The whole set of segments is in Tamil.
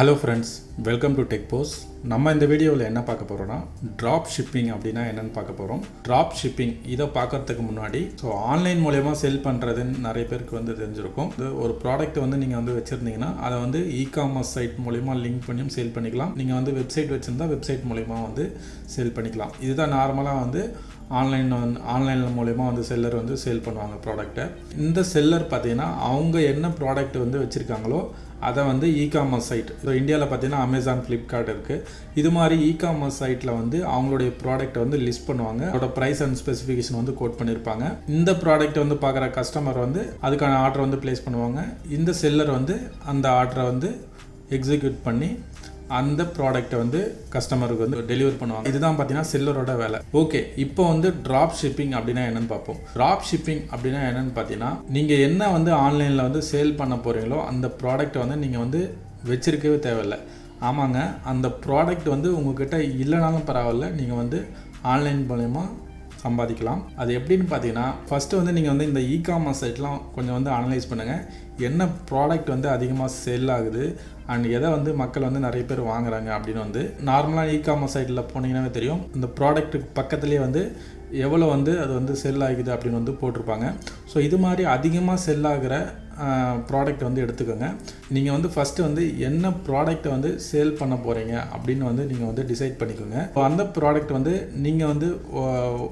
Hello friends, welcome to tech boss. நம்ம இந்த வீடியோவில் என்ன பார்க்க போகிறோம்னா, ட்ராப் ஷிப்பிங் அப்படின்னா என்னென்னு பார்க்க போகிறோம். ட்ராப் ஷிப்பிங் இதை பார்க்கறதுக்கு முன்னாடி ஆன்லைன் மூலயமா செல் பண்ணுறதுன்னு நிறைய பேருக்கு தெரிஞ்சிருக்கும். ஒரு ப்ராடக்ட் நீங்கள் வச்சுருந்தீங்கன்னா அதை இ-காமர்ஸ் சைட் மூலயமா லிங்க் பண்ணியும் சேல் பண்ணிக்கலாம். நீங்கள் வெப்சைட் வச்சுருந்தா வெப்சைட் மூலயமா சேல் பண்ணிக்கலாம். இதுதான் நார்மலாக ஆன்லைனில் மூலயமா செல்லர் சேல் பண்ணுவாங்க ப்ராடக்டை. இந்த செல்லர் பார்த்தீங்கன்னா அவங்க என்ன ப்ராடக்ட் வச்சுருக்காங்களோ அதை இ-காமர்ஸ் சைட், ஸோ இந்தியாவில் பார்த்தீங்கன்னா அமேசான், ஃப்ளிப்கார்ட் இருக்குது. இது மாதிரி இ-காமர்ஸ் சைட்டில் அவங்களுடைய ப்ராடக்ட்டை லிஸ்ட் பண்ணுவாங்க. அதோட ப்ரைஸ் அண்ட் ஸ்பெசிஃபிகேஷன் கோட் பண்ணியிருப்பாங்க. இந்த ப்ராடக்ட் பார்க்குற கஸ்டமர் அதுக்கான ஆர்டர் ப்ளேஸ் பண்ணுவாங்க. இந்த செல்லர் அந்த ஆர்டரை எக்ஸிக்யூட் பண்ணி அந்த ப்ராடக்ட்டை கஸ்டமருக்கு டெலிவர் பண்ணுவாங்க. இதுதான் பார்த்தீங்கன்னா செல்லரோட வேலை. ஓகே, இப்போ ட்ராப் ஷிப்பிங் அப்படின்னா என்னென்னு பார்ப்போம். ட்ராப் ஷிப்பிங் அப்படின்னா என்னென்னு பார்த்தீங்கன்னா, நீங்கள் என்ன ஆன்லைனில் சேல் பண்ண போகிறீங்களோ அந்த ப்ராடக்ட்டை நீங்கள் வச்சிருக்கவே தேவையில்லை. ஆமாங்க, அந்த ப்ராடக்ட் உங்ககிட்ட இல்லைனாலும் பரவாயில்ல, நீங்கள் ஆன்லைன் மூலயமா சம்பாதிக்கலாம். அது எப்படின்னு பார்த்தீங்கன்னா, ஃபஸ்ட்டு நீங்கள் இந்த இ-காமர்ஸ் சைட்லாம் கொஞ்சம் அனலைஸ் பண்ணுங்கள். என்ன ப்ராடக்ட் அதிகமாக செல் ஆகுது அண்ட் எதை மக்கள் நிறைய பேர் வாங்குறாங்க அப்படின்னு நார்மலாக இ-காமர்ஸ் சைட்டில் போனீங்கன்னாவே தெரியும். இந்த ப்ராடக்ட்டுக்கு பக்கத்துலேயே எவ்வளோ அது செல் ஆகுது அப்படின்னு போட்டிருப்பாங்க. ஸோ இது மாதிரி அதிகமாக செல் ஆகிற ப்ராடக்ட் எடுத்துக்கோங்க. நீங்கள் ஃபஸ்ட்டு என்ன ப்ராடக்ட்டை சேல் பண்ண போகிறீங்க அப்படின்னு நீங்கள் டிசைட் பண்ணிக்கோங்க. ஸோ அந்த ப்ராடக்ட் நீங்கள்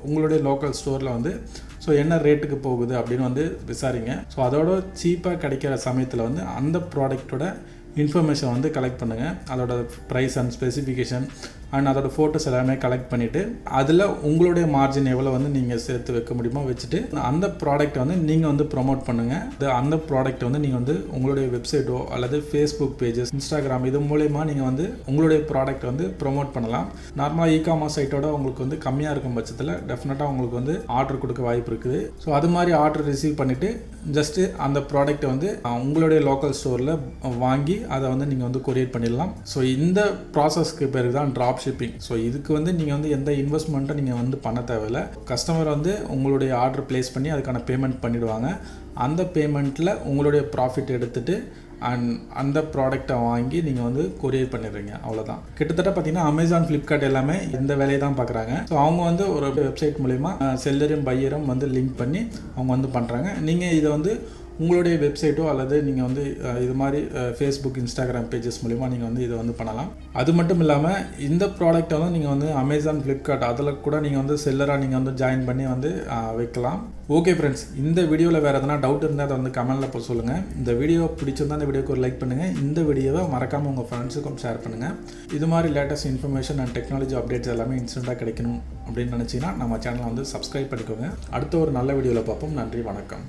உங்களுடைய லோக்கல் ஸ்டோரில் ஸோ என்ன ரேட்டுக்கு போகுது அப்படின்னு விசாரிங்க. ஸோ அதோட சீப்பாக கிடைக்கிற சமயத்தில் அந்த ப்ராடக்டோட இன்ஃபர்மேஷன் கலெக்ட் பண்ணுங்கள். அதோட ப்ரைஸ் அண்ட் ஸ்பெசிஃபிகேஷன் அண்ட் அதோட ஃபோட்டோஸ் எல்லாமே கலெக்ட் பண்ணிவிட்டு அதில் உங்களுடைய மார்ஜின் எவ்வளோ நீங்கள் சேர்த்து வைக்க முடியுமோ வச்சுட்டு அந்த ப்ராடக்ட்டை நீங்கள் ப்ரொமோட் பண்ணுங்கள். அந்த ப்ராடக்ட்டை நீங்கள் உங்களுடைய வெப்சைட்டோ அல்லது ஃபேஸ்புக் பேஜஸ், இன்ஸ்டாகிராம் இது மூலயமா நீங்கள் உங்களுடைய ப்ராடக்ட் ப்ரொமோட் பண்ணலாம். நார்மலாக இ-காமர்ஸ் சைட்டோட உங்களுக்கு கம்மியாக இருக்கும் பட்சத்தில் டெஃபினட்டாக உங்களுக்கு ஆர்டர் கொடுக்க வாய்ப்பு இருக்குது. ஸோ அது மாதிரி ஆர்டர் ரிசீவ் பண்ணிவிட்டு ஜஸ்ட்டு அந்த ப்ராடக்ட்டை உங்களுடைய லோக்கல் ஸ்டோரில் வாங்கி அதை நீங்கள் கொரியர் பண்ணிடலாம். ஸோ இந்த ப்ராசஸ்க்கு பேர் தான் ட்ராப் ஷிப்பிங். ஸோ இதுக்கு நீங்கள் எந்த இன்வெஸ்ட்மெண்ட்டும் நீங்கள் பண்ண தேவையில்லை. கஸ்டமர் உங்களுடைய ஆர்டர் ப்ளேஸ் பண்ணி அதுக்கான பேமெண்ட் பண்ணிவிடுவாங்க. அந்த பேமெண்ட்டில் உங்களுடைய ப்ராஃபிட் எடுத்துகிட்டு அண்ட் அந்த ப்ராடக்டை வாங்கி நீங்கள் கொரியர் பண்ணிடுறீங்க. அவ்வளோதான். கிட்டத்தட்ட பார்த்தீங்கன்னா அமேசான், ஃப்ளிப்கார்ட் எல்லாமே இந்த வேலையை தான் பார்க்குறாங்க. ஸோ அவங்க ஒரு வெப்சைட் மூலிமா செல்லரும் பையரும் லிங்க் பண்ணி அவங்க பண்ணுறாங்க. நீங்கள் இதை உங்களுடைய வெப்சைட்டோ அல்லது நீங்கள் இது மாதிரி ஃபேஸ்புக், இன்ஸ்டாகிராம் பேஜஸ் மூலிமா நீங்கள் இதை பண்ணலாம். அது மட்டும் இல்லாமல் இந்த ப்ராடக்ட்டை நீங்கள் அமேசான், ஃப்ளிப்கார்ட் அதில் கூட நீங்கள் செல்லராக நீங்கள் ஜாயின் பண்ணி வைக்கலாம். ஓகே ஃப்ரெண்ட்ஸ், இந்த வீடியோவில் வேறு எதனா டவுட் இருந்தால் அதை கமெண்ட்டில் போய் சொல்லுங்கள். இந்த வீடியோ பிடிச்சிருந்தால் இந்த வீடியோக்கு ஒரு லைக் பண்ணுங்கள். இந்த வீடியோவை மறக்காமல் உங்கள் ஃப்ரெண்ட்ஸுக்கும் ஷேர் பண்ணுங்கள். இது மாதிரி latest information and technology updates எல்லாமே இன்ஸ்டண்ட்டாக கிடைக்கணும் அப்படின்னு நினச்சிங்கன்னா நம்ம சேனலை சப்ஸ்கிரைப் பண்ணிக்கோங்க. அடுத்த ஒரு நல்ல வீடியோவில் பார்ப்போம். நன்றி, வணக்கம்.